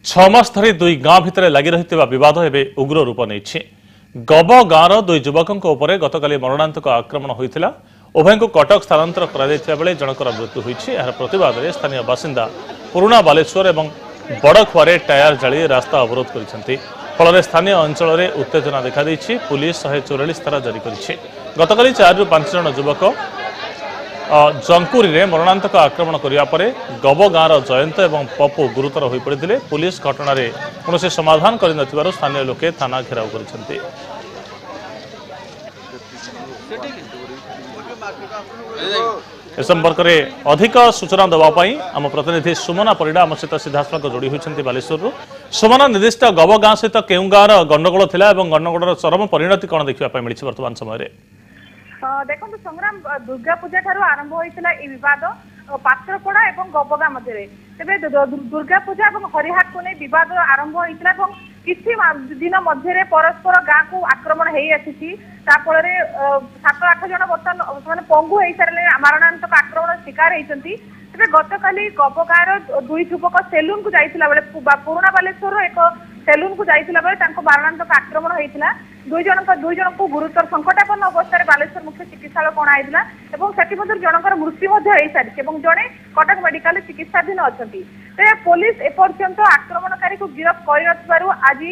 छमास धरी दुई गाँ भितर लगी रही बद एवं उग्र रूप नहीं गब गाँवर दुई युवकों गतकाली मरणांतक आक्रमण होता उभय को कटक स्थानांतर कर जनकर मृत्यु होती प्रतिवाद में स्थानीय बासिंदा पुराणा बालेश्वर और बड़खुआरे टायर जाली रास्ता अवरोध कर फल स्थानीय अंचल में उत्तेजना देखा पुलिस 144 धारा जारी कर गतकाली 4 ରୁ 5 जन युवक जंकुरी में मरणांतक आक्रमण करने गब गाँवर जयंत और पप्पू गुरुतर हो पड़ते पुलिस घटना कौन समाधान कर स्थानीय लोके थाना घेराव कर संपर्क में अधिक सूचना देवाई आम प्रतिनिधि सुमना परिडा आम सहित सीधासख जोड़ी होती बालेश्वर सुमना निर्दिष्ट गब गाँ सहित केउ गाँवर गंडगोल था गंडगोल चरम परिणति कौन देखा मिली वर्तमान समय देखो संग्राम दुर्गा पूजा ठारू आरंभ होता बद पात्रपड़ा और गबगा मध्य तेरे दुर्गा पूजा और हरिहाट को नहीं बद आरंभ होता किसी दिन मध्य परस्पर गाँ को आक्रमण हो फल 7-8 जन बर्तमान पंगु हो सारे मारणांतक आक्रमण शिकार होती तेज गतकाली गब गाँव दुई युवक सेलून को जाइला बेले पुराणा बालेश्वर एक सेलून को जाइला बेले मारणांतक आक्रमण होता दुई जन को गुरुतर संकटापन्न अवस्था बालेश्वर मुख्य चिकित्सा अणाई और जनकर मृत्यु हो सारी जड़े कटक मेडिकल चिकित्साधीन अच्छा तेज पुलिस एपर्यंत आक्रमणकारी को गिरफ्त कर आज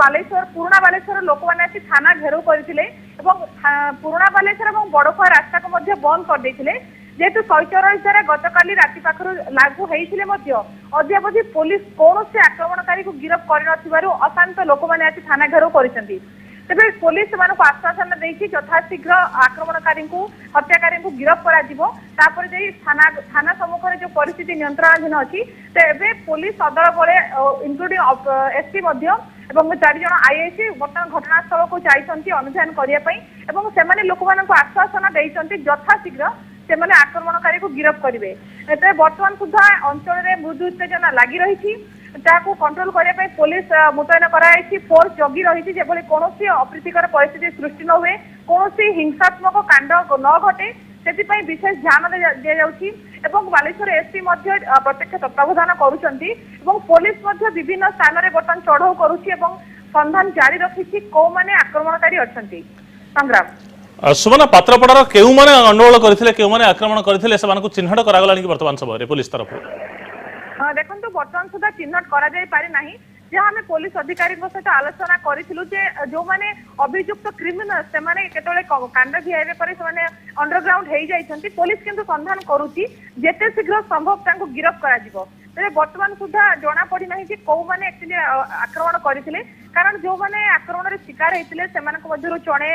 बालेश्वर पुराणा बालेश्वर लोक मैंने थाना घेराव करते पुराणा बालेश्वर और बड़खुआ रास्ता को बंद करदे जेहेतु 144 धारा गतकाली राति पाखर लागू होते अद्यावधि पुलिस कौन से आक्रमणकारी को गिरफ्त कर अशांत लोक मैंने आज थाना घेराव कर तेरे पुलिस से आश्वासन देती यथाशीघ्र आक्रमणकारी हत्याकारी को गिरफ्त कर थाना सम्मुख में जो परिस्थिति नियंत्रणाधीन अच्छी तो पुलिस सदल बड़े इनक्लूडिंग एसपी 4 जन आईआईसी बर्तमान घटनास्थल को जाइछन्ति अनुधान करने लोक आश्वासन देते यथाशीघ्र से आक्रमणकारी को गिरफ्त करेंगे तेरे बर्तमान सुधा अंचल में मृदु उत्तेजना लगी रही कंट्रोल करने पुलिस मुतयन कर फोर्स जगी रही कौन अप्रीतिकर परिस्थिति सृष्टि न हुए कौन हिंसात्मक कांड न घटे से विशेष ध्यान दि जाऊँगी बालेश्वर एसपी प्रत्यक्ष तत्वावधान कर पुलिस विभिन्न स्थान में बर्तमान चढ़ाऊ करुच्ची संधान जारी रखी कौ मैंने आक्रमणकारी अच्छा संग्राम सुमना पात्रपड़ार केउ माने गंडगोल करथिले केउ माने आक्रमण करथिले सेमानकु चिन्हट करागलानी कि वर्तमान समय पुलिस तरफ देखो बर्तमान सुधा चिन्हट करा जाय पारे नाही जहाँ आम पुलिस अधिकारी सहित आलोचना करूँ जो मैंने अभियुक्त क्रिमिनल से कांड भिआईबे पर अंडरग्राउंड हो जाती पुलिस किंतु संधान करुच्ची जेते शीघ्र संभव गिरफ्त कर बर्तमान सुधा जना पड़ना कि कौ मैंने एक्चुअली आक्रमण करते कारण जो मैंने आक्रमण शिकार होते जड़े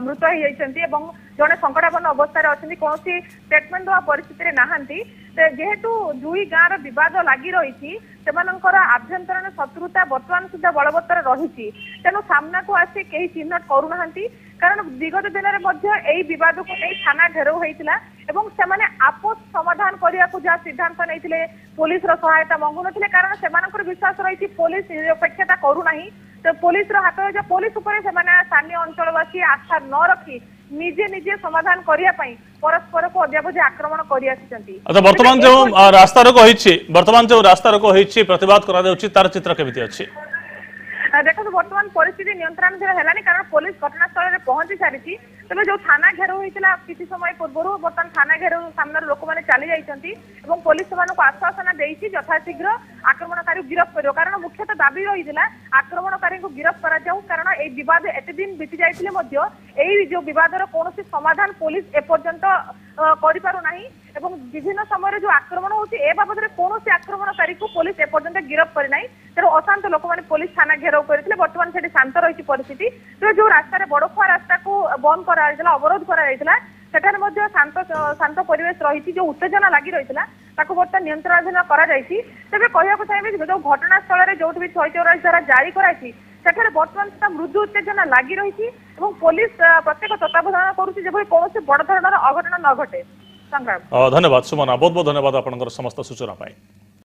मृत हो जड़े संकटापन्न अवस्था अच्छा कौन स्टेटमेंट देवा परिस्थिति नहांती जेहेतु दुई गाँव बद लगी रही आभ्यंतरण शत्रुता बर्तमान सुधा बलवत्तर रही तेणु सामना को आसी कहीं चिन्हट करूना कारण विगत दिन में बद को नहीं थाना घेराव होता से आपस समाधान करने को जहाँ सिद्धांत नहीं पुलिस सहायता मंगु ना कारण से विश्वास रही पुलिस निरपेक्षता करूना तो पुलिस हाथ पुलिस स्थानीय अंचलवासी आस्था न रखी निजे निजे समाधान करने परस्पर को अद्यावधि आक्रमण कर वर्तमान जो रास्ता रोक वर्तमान जो रास्ता रोक प्रतिवाद तार चित्र केमिति अछि देखो बर्तमान परिस्थिति नियंत्रण है कारण पुलिस घटनास्थल में पहुंची सारी तेज जो थाना घेराव होता किसी समय पूर्व बर्तमान थाना घेराव सामने लोक मैंने चली जाइए पुलिस से आश्वासन देती यथाशीघ्र आक्रमणकारी गिरफ्त कर कारण मुख्यतः दाबी रही आक्रमणकारी को गिरफ्त कर कारण ये बद एत दिन बीती जाइए जो बदर कौन समाधान पुलिस एपर्यंत कर विभिन्न समय जो आक्रमण होती बाबद कौन आक्रमणकारी को पुलिस एपर्यंत गिरफ्त करना तेणु अशांत लोक मैंने पुलिस थाना घेराव करते बर्तमान से शांत रही परिस्थिति तो जो रास्ता बड़खुआ रास्ता को बंद कर अवरोध कर शांत परिवेश रही जो उत्तेजना लगी रही बर्तमान नियंत्रणाधीन तेज कहना चाहिए जो घटनास्थल में जो भी 144 धारा जारी कराई बर्तमान मृदु उत्तेजना लगी रही पुलिस प्रत्येक तत्वावधान करुँच कौन बड़ धरण अघटन न घटे संग्राम धन्यवाद सुमना बहुत बहुत धन्यवाद आपनकर समस्त सूचना पाई।